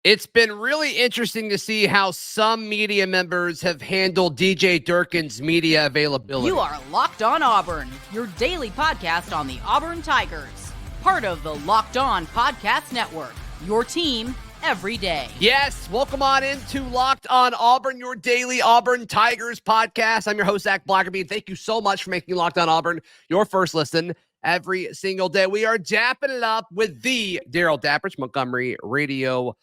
It's been really interesting to see how some media members have handled DJ Durkin's media availability. You are Locked On Auburn, your daily podcast on the Auburn Tigers. Part of the Locked On Podcast Network, your team every day. Yes, welcome on into Locked On Auburn, your daily Auburn Tigers podcast. I'm your host, Zach Blackerby. Thank you so much for making Locked On Auburn your first listen every single day. We are japping it up with the Darrell Dapprich, Montgomery radio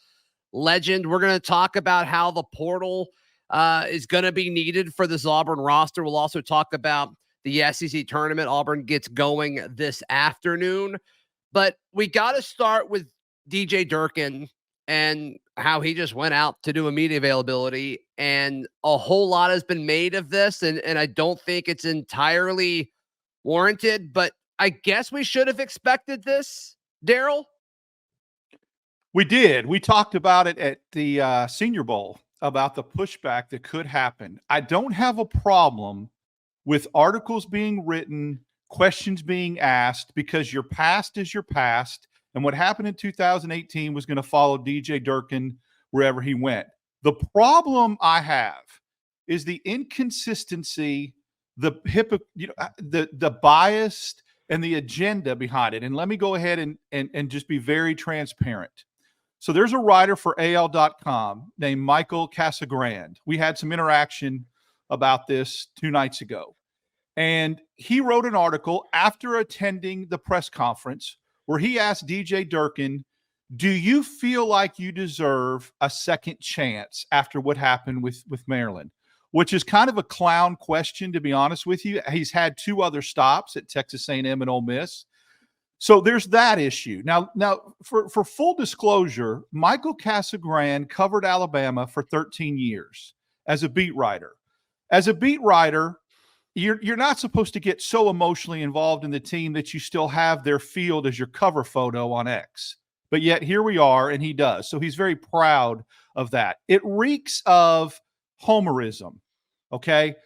legend. We're going to talk about how the portal is going to be needed for this Auburn roster. We'll also talk about the SEC tournament. Auburn gets going this afternoon. But we got to start with DJ Durkin and how he just went out to do a media availability. And a whole lot has been made of this. And I don't think it's entirely warranted. But I guess we should have expected this, Darrell. We did. We talked about it at the Senior Bowl about the pushback that could happen. I don't have a problem with articles being written, questions being asked, because your past is your past. And what happened in 2018 was going to follow DJ Durkin wherever he went. The problem I have is the inconsistency, the bias, and the agenda behind it. And let me go ahead and just be very transparent. So there's a writer for AL.com named Michael Casagrande. We had some interaction about this 2 nights ago. And he wrote an article after attending the press conference where he asked DJ Durkin, do you feel like you deserve a second chance after what happened with Maryland? Which is kind of a clown question, to be honest with you. He's had 2 other stops at Texas A&M and Ole Miss. So there's that issue. Now, for full disclosure, Michael Casagrande covered Alabama for 13 years as a beat writer. As a beat writer, you're not supposed to get so emotionally involved in the team that you still have their field as your cover photo on X. But yet here we are, and he does. So he's very proud of that. It reeks of homerism, okay?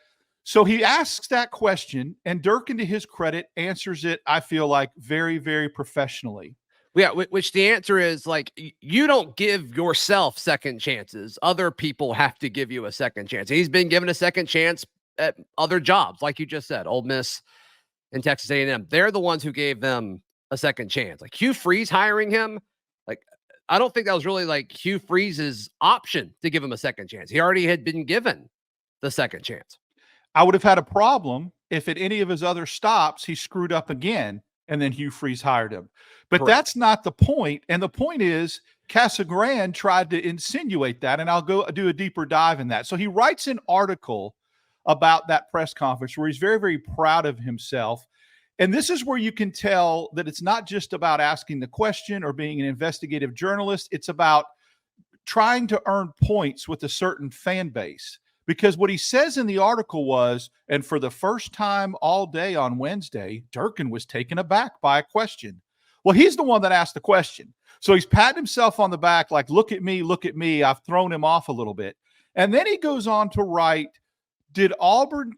So he asks that question, and Durkin, to his credit, answers it, I feel like, very, very professionally. Yeah, which the answer is, like, you don't give yourself second chances. Other people have to give you a second chance. He's been given a second chance at other jobs, like you just said, Ole Miss and Texas A&M. They're the ones who gave them a second chance. Like Hugh Freeze hiring him, like, I don't think that was really like Hugh Freeze's option to give him a second chance. He already had been given the second chance. I would have had a problem if at any of his other stops he screwed up again and then Hugh Freeze hired him. But Correct. That's not the point. And the point is Casagrande tried to insinuate that, and I'll go do a deeper dive in that. So he writes an article about that press conference where he's very, very proud of himself. And this is where you can tell that it's not just about asking the question or being an investigative journalist. It's about trying to earn points with a certain fan base. Because what he says in the article was, and for the first time all day on Wednesday, Durkin was taken aback by a question. Well, he's the one that asked the question. So he's patting himself on the back like, look at me, I've thrown him off a little bit. And then he goes on to write, did Auburn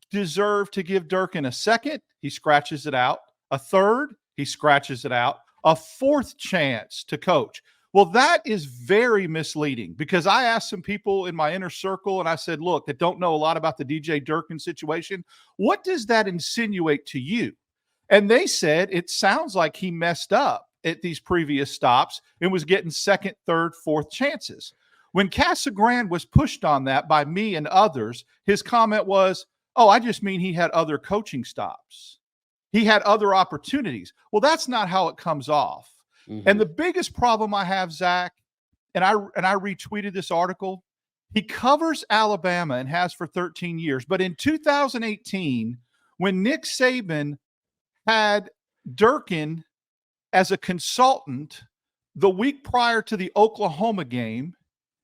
deserve to give Durkin a second? He scratches it out. A third? He scratches it out. A fourth chance to coach. Well, that is very misleading, because I asked some people in my inner circle and I said, look, that don't know a lot about the DJ Durkin situation. What does that insinuate to you? And they said, it sounds like he messed up at these previous stops and was getting second, third, fourth chances. When Casagrande was pushed on that by me and others, his comment was, oh, I just mean he had other coaching stops. He had other opportunities. Well, that's not how it comes off. Mm-hmm. And the biggest problem I have, Zach, and I retweeted this article, he covers Alabama and has for 13 years. But in 2018, when Nick Saban had Durkin as a consultant the week prior to the Oklahoma game,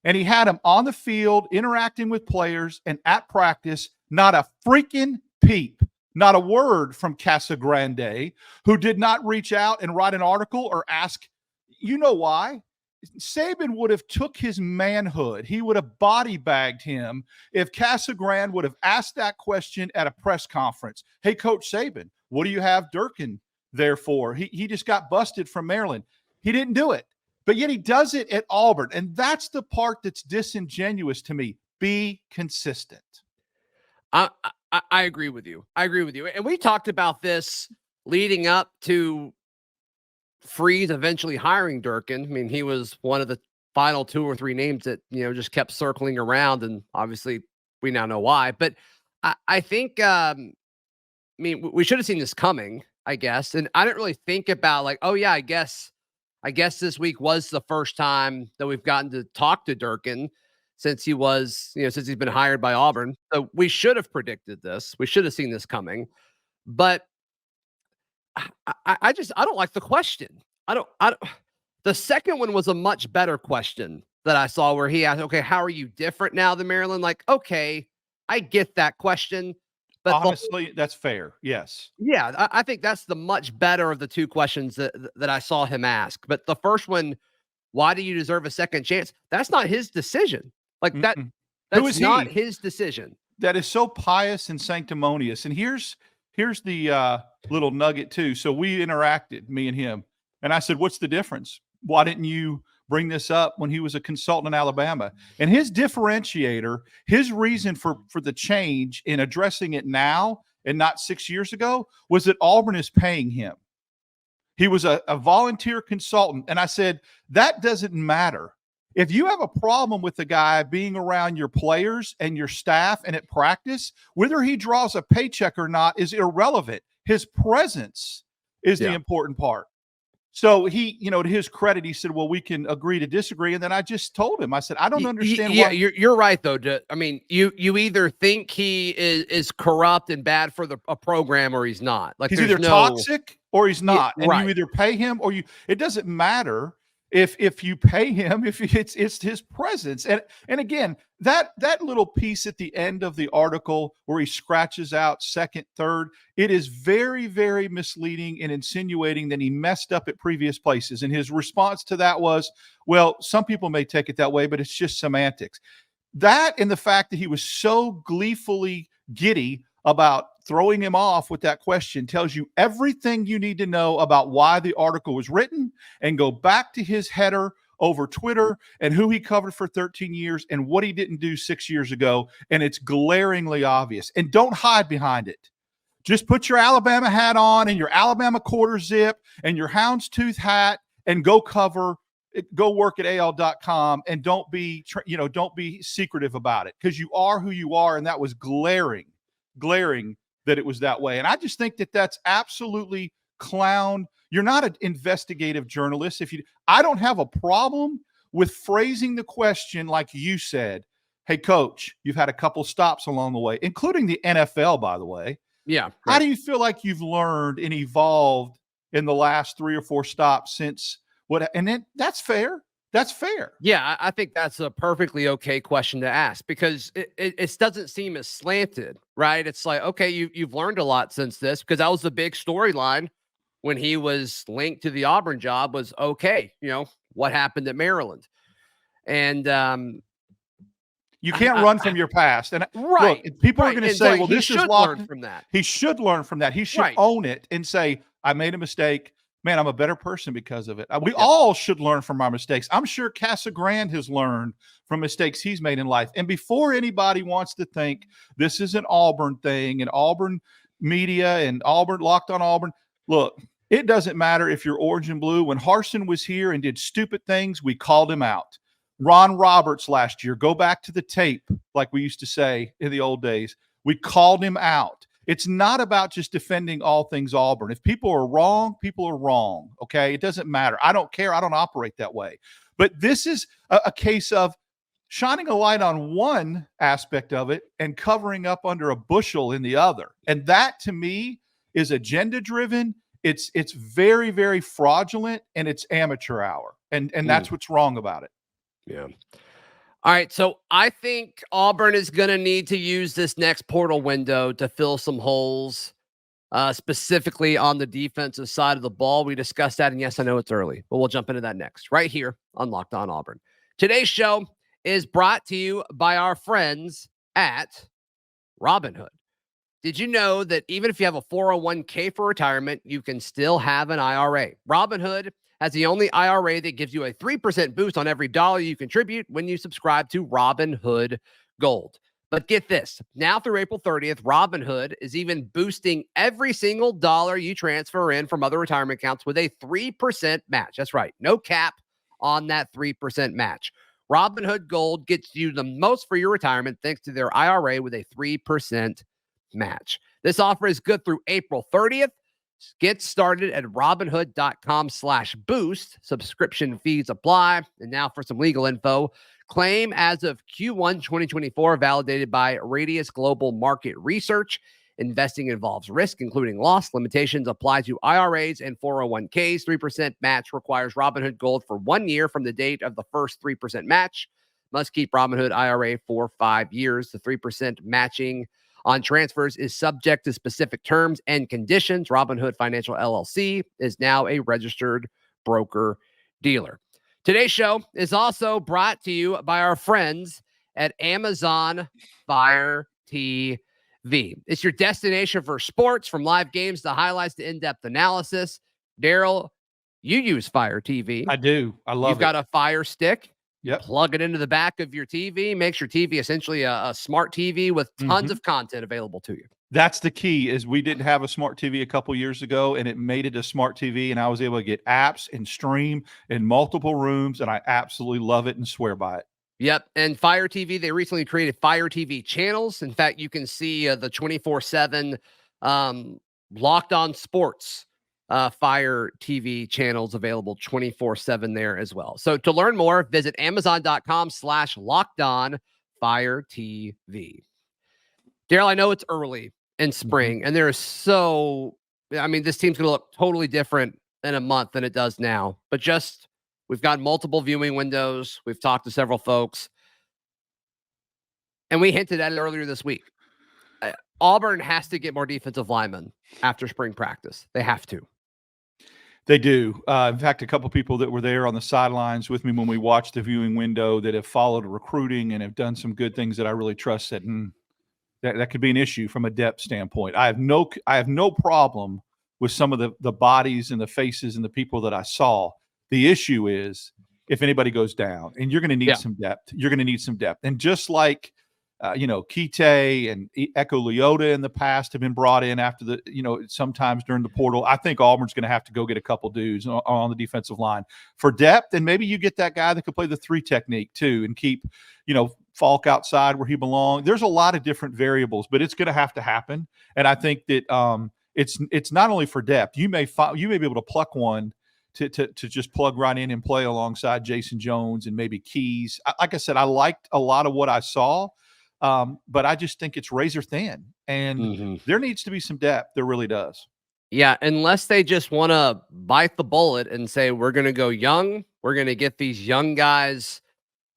and he had him on the field interacting with players and at practice, not a freaking peep. Not a word from Casagrande, who did not reach out and write an article or ask. You know why? Saban would have took his manhood. He would have body bagged him if Casagrande would have asked that question at a press conference. Hey, Coach Saban, what do you have Durkin there for? He just got busted from Maryland. He didn't do it. but yet he does it at Auburn. And that's the part that's disingenuous to me. Be consistent. I agree with you. I agree with you. And we talked about this leading up to Freeze eventually hiring Durkin. I mean, he was one of the final 2 or 3 names that, just kept circling around. And obviously we now know why. But I think, we should have seen this coming, I guess. And I didn't really think about like, oh yeah, I guess this week was the first time that we've gotten to talk to Durkin since he was, since he's been hired by Auburn. So we should have predicted this. We should have seen this coming. But I don't like the question. I don't. The second one was a much better question that I saw where he asked, okay, how are you different now than Maryland? Like, okay, I get that question. But honestly, that's fair. Yes. Yeah, I think that's the much better of the 2 questions that I saw him ask. But the first one, why do you deserve a second chance? That's not his decision. Like that's not his decision. That is so pious and sanctimonious. And here's the little nugget too. So we interacted, me and him, and I said, what's the difference? Why didn't you bring this up when he was a consultant in Alabama? And his differentiator, his reason for the change in addressing it now and not 6 years ago was that Auburn is paying him. He was a volunteer consultant. And I said, that doesn't matter. If you have a problem with the guy being around your players and your staff and at practice, whether he draws a paycheck or not is irrelevant. His presence is the important part. So he, to his credit, he said, well, we can agree to disagree. And then I just told him, I said, I don't understand why. Yeah, you're right, though. I mean, you either think he is corrupt and bad for a program or he's not. Like he's either toxic or he's not. And you either pay him or it doesn't matter. If you pay him, if it's his presence. And again, that little piece at the end of the article where he scratches out second, third, it is very, very misleading and insinuating that he messed up at previous places. And his response to that was, well, some people may take it that way, but it's just semantics. That and the fact that he was so gleefully giddy about throwing him off with that question tells you everything you need to know about why the article was written, and go back to his header over Twitter and who he covered for 13 years and what he didn't do 6 years ago. And it's glaringly obvious. And don't hide behind it. Just put your Alabama hat on and your Alabama quarter zip and your houndstooth hat and go work at AL.com and don't be secretive about it, because you are who you are. And that was glaring that it was that way. And I just think that that's absolutely clown. You're not an investigative journalist. I don't have a problem with phrasing the question like you said. Hey, coach, you've had a couple stops along the way, including the NFL, by the way. Yeah. Right. How do you feel like you've learned and evolved in the last 3 or 4 stops since what? And then that's fair. That's fair. Yeah, I think that's a perfectly okay question to ask, because it doesn't seem as slanted, right? It's like, okay, you've learned a lot since this, because that was the big storyline when he was linked to the Auburn job was, okay, what happened at Maryland? And you can't run from your past. And right, look, people are going to say, well, this is locked. From that. He should learn from that. He should own it and say, I made a mistake. Man, I'm a better person because of it. We all should learn from our mistakes. I'm sure Casagrande has learned from mistakes he's made in life. And before anybody wants to think this is an Auburn thing and Auburn media and Auburn, Locked On Auburn, look, it doesn't matter if you're orange and blue. When Harsin was here and did stupid things, we called him out. Ron Roberts last year, go back to the tape, like we used to say in the old days. We called him out. It's not about just defending all things Auburn. If people are wrong, people are wrong. Okay. It doesn't matter. I don't care. I don't operate that way. But this is a case of shining a light on one aspect of it and covering up under a bushel in the other. And that to me is agenda driven. It's very, very fraudulent, and it's amateur hour. And that's what's wrong about it. Yeah. All right, so I think Auburn is going to need to use this next portal window to fill some holes, specifically on the defensive side of the ball. We discussed that, and yes, I know it's early, but we'll jump into that next, right here on Locked On Auburn. Today's show is brought to you by our friends at Robinhood. Did you know that even if you have a 401k for retirement, you can still have an IRA? Robinhood has the only IRA that gives you a 3% boost on every dollar you contribute when you subscribe to Robinhood Gold. But get this, now through April 30th, Robinhood is even boosting every single dollar you transfer in from other retirement accounts with a 3% match. That's right, no cap on that 3% match. Robinhood Gold gets you the most for your retirement thanks to their IRA with a 3% match. This offer is good through April 30th. Get started at robinhood.com/boost. Subscription fees apply. And now for some legal info. Claim as of Q1 2024, validated by Radius Global Market Research. Investing involves risk, including loss. Limitations apply to IRAs and 401ks. 3% match requires Robinhood Gold for 1 year from the date of the first 3% match. Must keep Robinhood IRA for 5 years. The 3% matching on transfers is subject to specific terms and conditions. Robinhood Financial LLC is now a registered broker-dealer. Today's show is also brought to you by our friends at Amazon Fire TV. It's your destination for sports, from live games to highlights to in-depth analysis. Darrell, you use Fire TV. I do. I love it. You've got a Fire Stick. Yep. Plug it into the back of your TV. Makes your TV essentially a smart TV with tons of content available to you. That's the key. Is we didn't have a smart TV a couple years ago, and it made it a smart TV, and I was able to get apps and stream in multiple rooms, and I absolutely love it and swear by it. Yep. And Fire TV, they recently created Fire TV channels. In fact, you can see the 24/7 Locked On Sports Fire TV channels available 24/7 there as well. So to learn more, visit amazon.com/LockedOnFireTV. Darrell, I know it's early in spring, and this team's going to look totally different in a month than it does now. But we've got multiple viewing windows. We've talked to several folks, and we hinted at it earlier this week. Auburn has to get more defensive linemen after spring practice. They have to. They do. In fact, a couple people that were there on the sidelines with me when we watched the viewing window that have followed recruiting and have done some good things that I really trust said, that could be an issue from a depth standpoint. I have no problem with some of the bodies and the faces and the people that I saw. The issue is if anybody goes down, and you're going to need some depth. You're going to need some depth. And just like Kite and Echo Leota in the past have been brought in after sometimes during the portal. I think Auburn's going to have to go get a couple dudes on the defensive line for depth. And maybe you get that guy that could play the 3 technique too and keep, Falk outside where he belongs. There's a lot of different variables, but it's going to have to happen. And I think that it's not only for depth. You may be able to pluck one to just plug right in and play alongside Jason Jones and maybe Keys. Like I said, I liked a lot of what I saw. But I just think it's razor thin, and there needs to be some depth. There really does. Yeah, unless they just want to bite the bullet and say, we're going to go young. We're going to get these young guys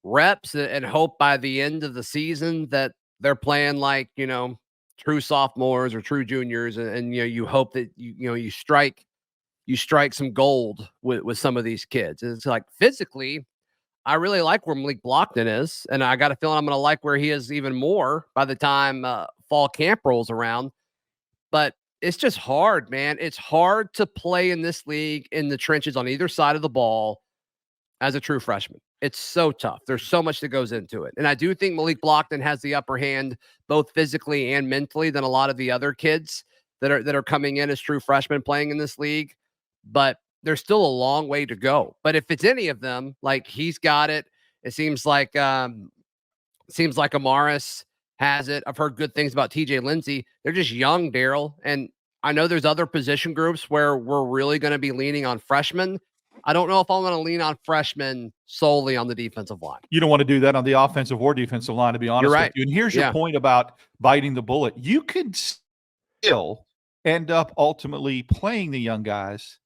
reps and hope by the end of the season that they're playing like, true sophomores or true juniors. And you hope that, you strike some gold with some of these kids. And it's like physically, I really like where Malik Blockton is, and I got a feeling I'm going to like where he is even more by the time fall camp rolls around. But it's just hard, man. It's hard to play in this league in the trenches on either side of the ball as a true freshman. It's so tough. There's so much that goes into it. And I do think Malik Blockton has the upper hand both physically and mentally than a lot of the other kids that are coming in as true freshmen playing in this league. But there's still a long way to go. But if it's any of them, like he's got it. It seems like Amaris has it. I've heard good things about TJ Lindsey. They're just young, Darrell. And I know there's other position groups where we're really going to be leaning on freshmen. I don't know if I'm going to lean on freshmen solely on the defensive line. You don't want to do that on the offensive or defensive line, to be honest with you. And here's your point about biting the bullet. You could still end up ultimately playing the young guys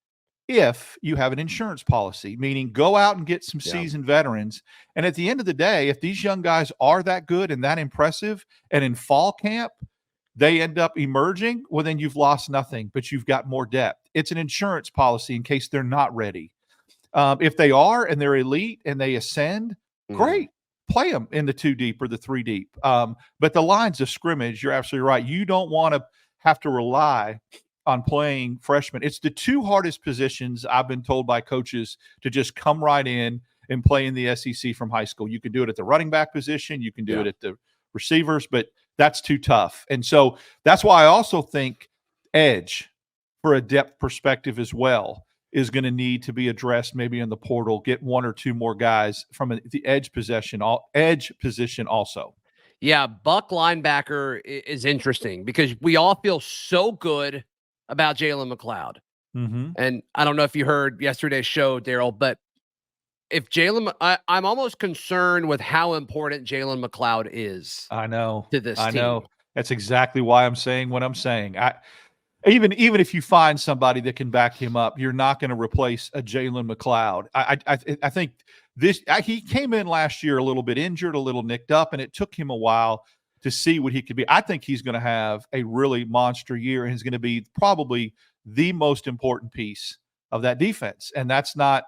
if you have an insurance policy, meaning go out and get some seasoned veterans. And at the end of the day, if these young guys are that good and that impressive, and in fall camp, they end up emerging, well, then you've lost nothing, but you've got more depth. It's an insurance policy in case they're not ready. If they are and they're elite and they ascend, great. Play them in the 2 deep or the 3 deep. But the lines of scrimmage, you're absolutely right. You don't want to have to rely on playing freshmen. It's the two hardest positions I've been told by coaches to just come right in and play in the SEC from high school. You can do it at the running back position. You can do it at the receivers, but that's too tough. And so that's why I also think edge for a depth perspective as well is going to need to be addressed maybe in the portal, get one or two more guys from the edge position also. Yeah, Buck linebacker is interesting because we all feel so good about Jalen McLeod. Mm-hmm. And I don't know if you heard yesterday's show, Darrell, but if I'm almost concerned with how important Jalen McLeod is. I know. To this team. I know. That's exactly why I'm saying what I'm saying. Even if you find somebody that can back him up, you're not going to replace a Jalen McLeod. I think he came in last year a little bit injured, a little nicked up, and it took him a while to see what he could be. I think he's going to have a really monster year, and he's going to be probably the most important piece of that defense. And that's not,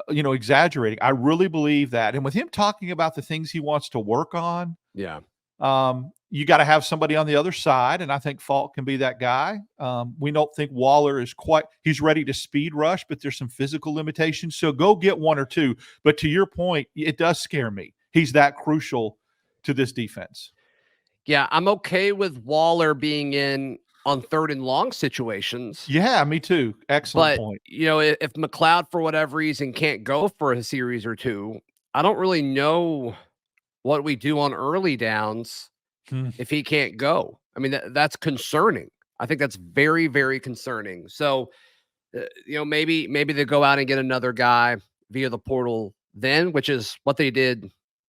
exaggerating. I really believe that. And with him talking about the things he wants to work on, you got to have somebody on the other side, and I think Falk can be that guy. We don't think Waller is he's ready to speed rush, but there's some physical limitations. So go get one or two. But to your point, it does scare me. He's that crucial to this defense. Yeah, I'm okay with Waller being in on 3rd and long situations. Yeah, me too. Excellent point. If McLeod, for whatever reason, can't go for a series or two, I don't really know what we do on early downs if he can't go. I mean, that's concerning. I think that's very, very concerning. So, maybe they go out and get another guy via the portal then, which is what they did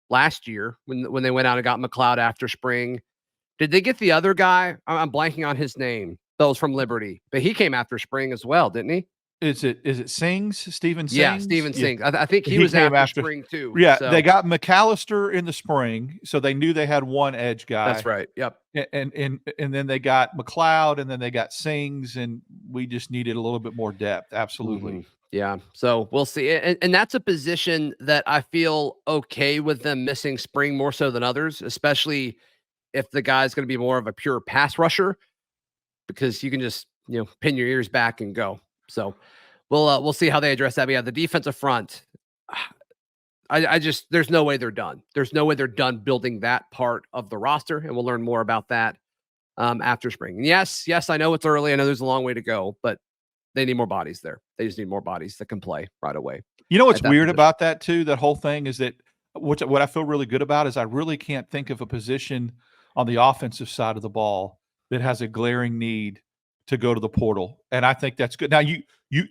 last year when they went out and got McLeod after spring. Did they get the other guy? I'm blanking on his name. Those from Liberty, but he came after spring as well, didn't he? Is it Sings? Steven Sings? Yeah, Steven Sings. I think he was after spring too. Yeah, so. They got McAllister in the spring, so they knew they had one edge guy. That's right. Yep. And then they got McLeod, and then they got Sings, and we just needed a little bit more depth. Absolutely. Mm-hmm. Yeah. So we'll see. And that's a position that I feel okay with them missing spring more so than others, especially if the guy's going to be more of a pure pass rusher, because you can just, pin your ears back and go. So we'll see how they address that. But yeah, the defensive front, there's no way they're done. There's no way they're done building that part of the roster. And we'll learn more about that after spring. And yes, I know it's early. I know there's a long way to go, but they need more bodies there. They just need more bodies that can play right away. You know what's weird about that too? That whole thing is that what I feel really good about is I really can't think of a position on the offensive side of the ball that has a glaring need to go to the portal. And I think that's good. Now you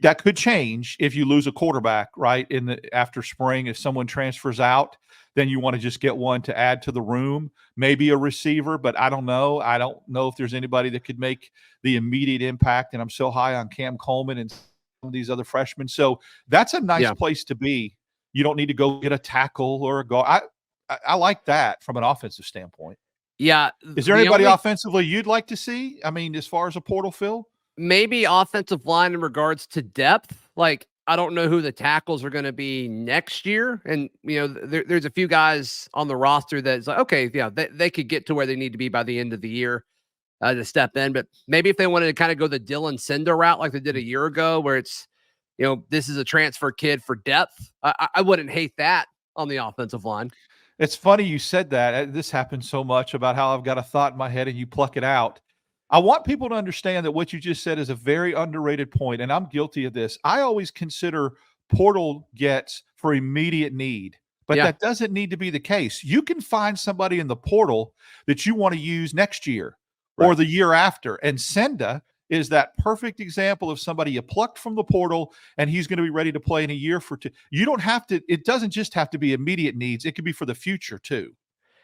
that could change if you lose a quarterback, right? After spring, if someone transfers out, then you want to just get one to add to the room, maybe a receiver, but I don't know. I don't know if there's anybody that could make the immediate impact. And I'm so high on Cam Coleman and some of these other freshmen. So that's a nice place to be. You don't need to go get a tackle or a guard. I like that from an offensive standpoint. Yeah. Is there anybody offensively you'd like to see? I mean, as far as a portal fill? Maybe offensive line in regards to depth. Like, I don't know who the tackles are going to be next year. And, there's a few guys on the roster that's like, okay, they could get to where they need to be by the end of the year to step in. But maybe if they wanted to kind of go the Dylan Sender route like they did a year ago, where it's, this is a transfer kid for depth, I wouldn't hate that on the offensive line. It's funny you said that. This happens so much about how I've got a thought in my head and you pluck it out. I want people to understand that what you just said is a very underrated point, and I'm guilty of this. I always consider portal gets for immediate need, but that doesn't need to be the case. You can find somebody in the portal that you want to use next year or the year after, and Senda is that perfect example of somebody you plucked from the portal and he's going to be ready to play in a year for two. You don't have to, it doesn't just have to be immediate needs. It could be for the future too.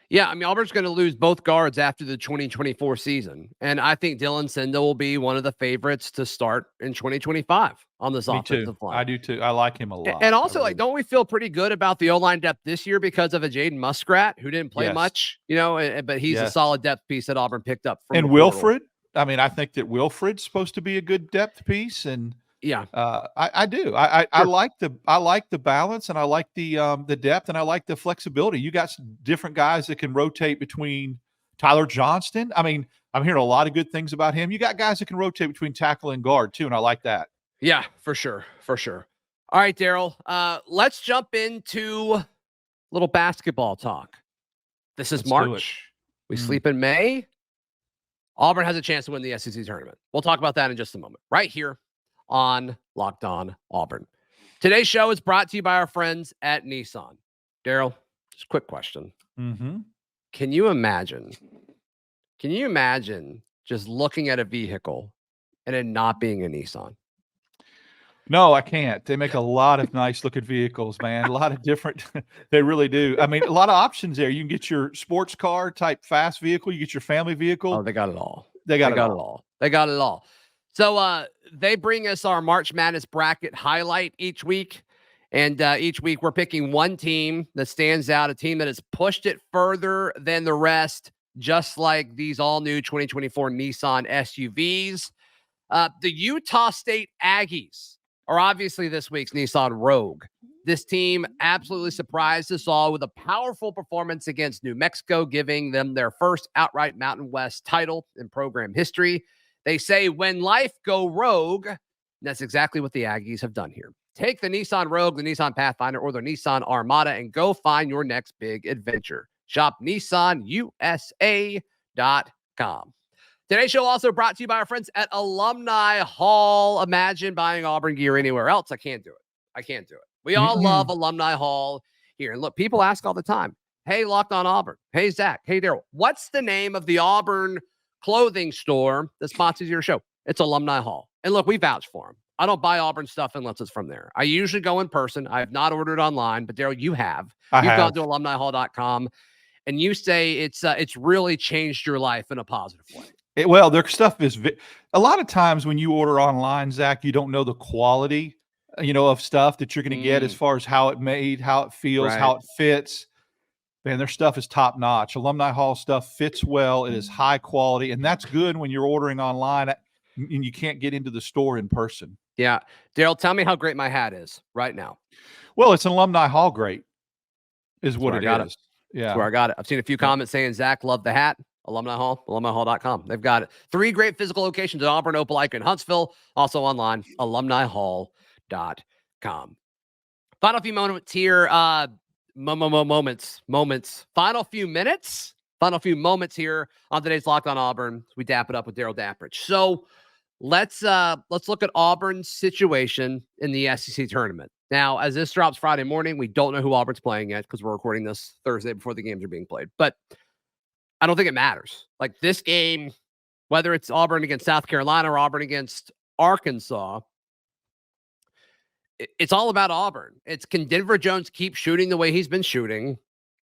Yeah. I mean, Auburn's going to lose both guards after the 2024 season. And I think Dylan Senda will be one of the favorites to start in 2025 on this offensive line. I do too. I like him a lot. And also, don't we feel pretty good about the O-line depth this year because of a Jaden Muskrat who didn't play much, but he's a solid depth piece that Auburn picked up from Wilfred. I mean, I think that Wilfred's supposed to be a good depth piece, and I do. I like the balance, and I like the depth, and I like the flexibility. You got some different guys that can rotate between Tyler Johnston. I mean, I'm hearing a lot of good things about him. You got guys that can rotate between tackle and guard too, and I like that. Yeah, for sure. For sure. All right, Darrell, let's jump into a little basketball talk. This is March. We sleep in May. Auburn has a chance to win the SEC tournament. We'll talk about that in just a moment, right here on Locked On Auburn. Today's show is brought to you by our friends at Nissan. Darrell, just a quick question. Can you imagine just looking at a vehicle and it not being a Nissan? No, I can't. They make a lot of nice looking vehicles, man. A lot of different, they really do. I mean, a lot of options there. You can get your sports car type fast vehicle. You get your family vehicle. Oh, they got it all. They got it all. They got it all. So they bring us our March Madness bracket highlight each week. And each week we're picking one team that stands out, a team that has pushed it further than the rest, just like these all new 2024 Nissan SUVs. The Utah State Aggies are obviously this week's Nissan Rogue. This team absolutely surprised us all with a powerful performance against New Mexico, giving them their first outright Mountain West title in program history. They say when life go rogue, and that's exactly what the Aggies have done here. Take the Nissan Rogue, the Nissan Pathfinder, or the Nissan Armada and go find your next big adventure. Shop NissanUSA.com. Today's show also brought to you by our friends at Alumni Hall. Imagine buying Auburn gear anywhere else. I can't do it. We all love Alumni Hall here. And look, people ask all the time, hey, Locked On Auburn. Hey, Zach. Hey, Darrell. What's the name of the Auburn clothing store that sponsors your show? It's Alumni Hall. And look, we vouch for them. I don't buy Auburn stuff unless it's from there. I usually go in person. I have not ordered online, but Darrell, you have. You've gone to alumnihall.com and you say it's really changed your life in a positive way. Well, their stuff is a lot of times when you order online, Zach, you don't know the quality, of stuff that you're going to get as far as how it made, how it feels, how it fits. Man, their stuff is top notch. Alumni Hall stuff fits well. It is high quality, and that's good when you're ordering online and you can't get into the store in person. Yeah. Darrell, tell me how great my hat is right now. Well, it's an Alumni Hall great is what it is. Yeah. That's where I got it. I've seen a few comments saying, Zach, love the hat. Alumni Hall, alumnihall.com. They've got 3 great physical locations in Auburn, Opelika, and Huntsville. Also online, alumnihall.com. Final few moments here. Final few moments here on today's Locked On Auburn. We dap it up with Darrell Dapprich. So let's look at Auburn's situation in the SEC tournament. Now, as this drops Friday morning, we don't know who Auburn's playing yet because we're recording this Thursday before the games are being played. But I don't think it matters. Like this game, whether it's Auburn against South Carolina or Auburn against Arkansas, it's all about Auburn. Can Denver Jones keep shooting the way he's been shooting?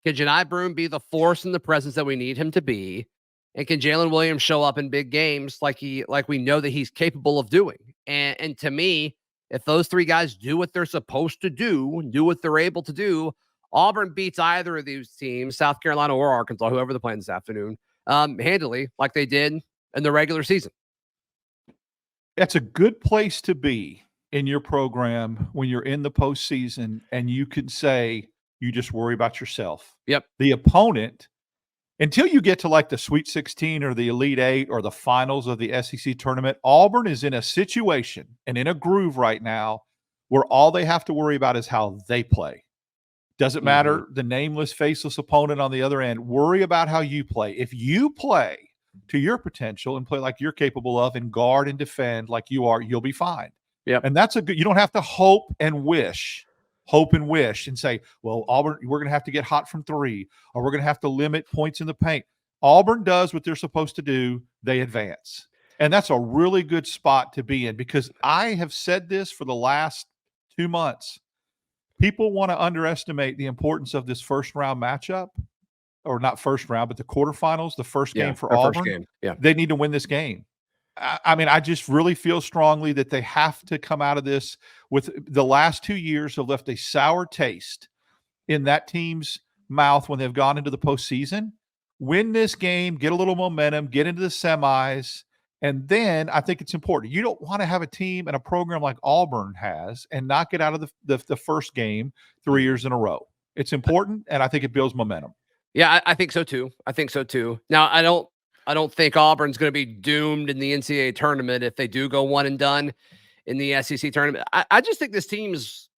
Can Jani Broome be the force and the presence that we need him to be? And can Jalen Williams show up in big games like we know that he's capable of doing? And to me, if those 3 guys do what they're supposed to do what they're able to do, Auburn beats either of these teams, South Carolina or Arkansas, whoever they're playing this afternoon, handily, like they did in the regular season. That's a good place to be in your program when you're in the postseason and you can say you just worry about yourself. Yep. The opponent, until you get to like the Sweet 16 or the Elite 8 or the finals of the SEC tournament, Auburn is in a situation and in a groove right now where all they have to worry about is how they play. Doesn't matter the nameless, faceless opponent on the other end. Worry about how you play. If you play to your potential and play like you're capable of and guard and defend like you are, you'll be fine. Yep. And that's you don't have to hope and wish and say, well, Auburn, we're going to have to get hot from 3 or we're going to have to limit points in the paint. Auburn does what they're supposed to do. They advance. And that's a really good spot to be in because I have said this for the last 2 months. People want to underestimate the importance of this first round matchup, or not first round, but the quarterfinals, the first game for Auburn. Yeah. They need to win this game. I mean, I just really feel strongly that they have to come out of this with the last 2 years have left a sour taste in that team's mouth when they've gone into the postseason. Win this game, get a little momentum, get into the semis. And then I think it's important. You don't want to have a team and a program like Auburn has and not get out of the first game 3 years in a row. It's important, and I think it builds momentum. Yeah, I think so too. Now, I don't think Auburn's going to be doomed in the NCAA tournament if they do go one and done in the SEC tournament. I just think this team's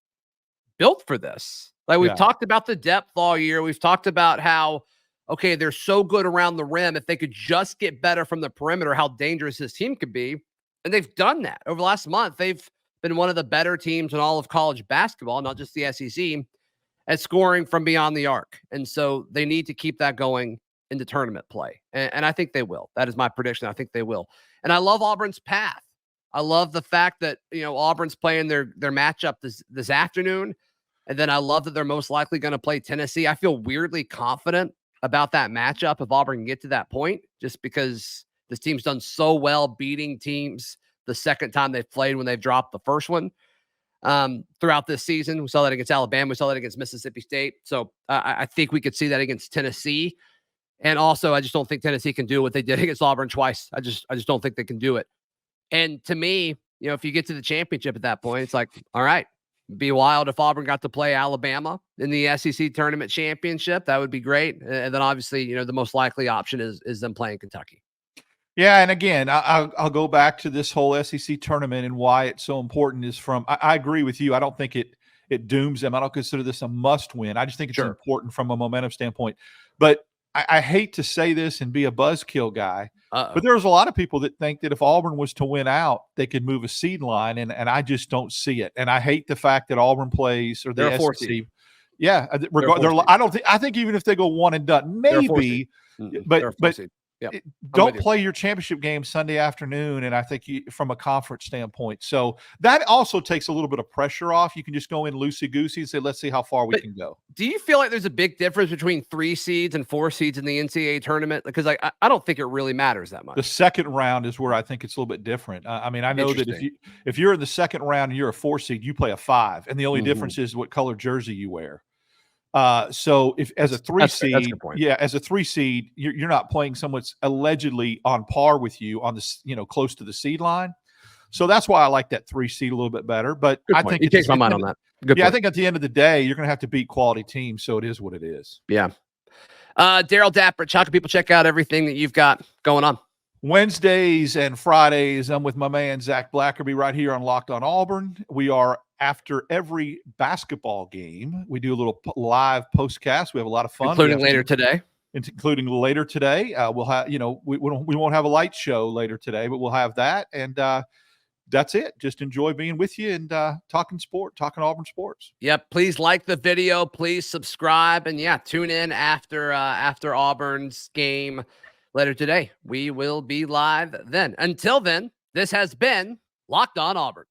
built for this. Like, we've talked about the depth all year. We've talked about how, okay, they're so good around the rim. If they could just get better from the perimeter, how dangerous this team could be. And they've done that over the last month. They've been one of the better teams in all of college basketball, not just the SEC, at scoring from beyond the arc. And so they need to keep that going into tournament play. And I think they will. That is my prediction. I think they will. And I love Auburn's path. I love the fact that, Auburn's playing their matchup this afternoon. And then I love that they're most likely going to play Tennessee. I feel weirdly confident about that matchup if Auburn can get to that point, just because this team's done so well beating teams the second time they've played when they've dropped the first one throughout this season. We saw that against Alabama. We saw that against Mississippi State. So I think we could see that against Tennessee. And also, I just don't think Tennessee can do what they did against Auburn twice. I just don't think they can do it. And to me, if you get to the championship at that point, it's like, all right, it'd be wild if Auburn got to play Alabama in the SEC tournament championship. That would be great. And then obviously, the most likely option is them playing Kentucky. Yeah, and again, I'll go back to this whole SEC tournament and why it's so important is I agree with you. I don't think it dooms them. I don't consider this a must win. I just think it's important from a momentum standpoint. But I hate to say this and be a buzzkill guy, but there's a lot of people that think that if Auburn was to win out, they could move a seed line, and I just don't see it. And I hate the fact that Auburn plays or the SEC. Seed. Yeah, I think even if they go one and done, maybe, but Yep. Don't play your championship game Sunday afternoon, and I think from a conference standpoint. So that also takes a little bit of pressure off. You can just go in loosey-goosey and say, let's see how far we can go. Do you feel like there's a big difference between 3 seeds and 4 seeds in the NCAA tournament? Because I don't think it really matters that much. The second round is where I think it's a little bit different. I know that if you're in the second round and you're a 4 seed, you play a 5, and the only difference is what color jersey you wear. So if as a 3 seed, as a 3 seed, you're not playing someone that's allegedly on par with you on this, close to the seed line. So that's why I like that 3 seed a little bit better. But I think you changed my mind on that. I think at the end of the day, you're going to have to beat quality teams. So it is what it is. Yeah. Darrell Dapprich, how can people check out everything that you've got going on? Wednesdays and Fridays, I'm with my man Zach Blackerby right here on Locked On Auburn. We are after every basketball game. We do a little live postcast. We have a lot of fun, including later today. We'll have, we won't have a light show later today, but we'll have that, and that's it. Just enjoy being with you and talking Auburn sports. Yep. Please like the video. Please subscribe, and tune in after Auburn's game later today. We will be live then. Until then, this has been Locked On Auburn.